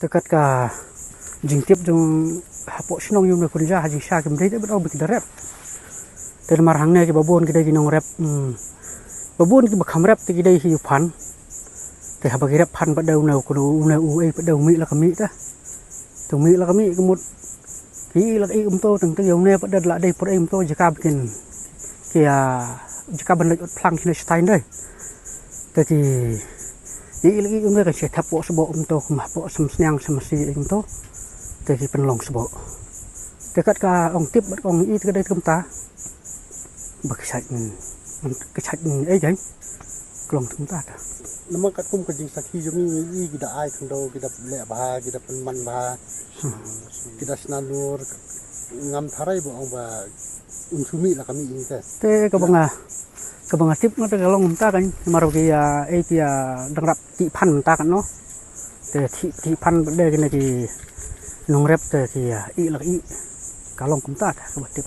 dekat ka jing tip jung hapo sinong yung nakunja haji sha kim dei bet obik darep tel mar hangne ke babon kidai ginong rep babon ki bakham rep ti kidai hi phan te ha bagi rep phan badau nau kuno una u ei badau mi la kami ta tu mi la kami kumut ki la ei umto teng teng yong ne badad la dei por ei umto jaka bikin kia jaka ban lek plang kini stein dei te ki ni lagi umne ka che thapo sbo umto kuma po sam snyang sam si umto te ki pen long sbo te kat ka ong tip bat ong i te dei tum ta bak sạch cái sạch ấy vậy lòng chúng ta Naman kat kum kajing sakhi jumi i kita ai thando kita le ba kita penman ba kita snanur ngam tharai bo ong ba unsumi la kami ini te ka banga tip nó te long ta kan maro ki ai ki dang rap ti phan ta kan no te ti phan de cái này thì nong rep te ki i la i ka long kum ta ka ba tip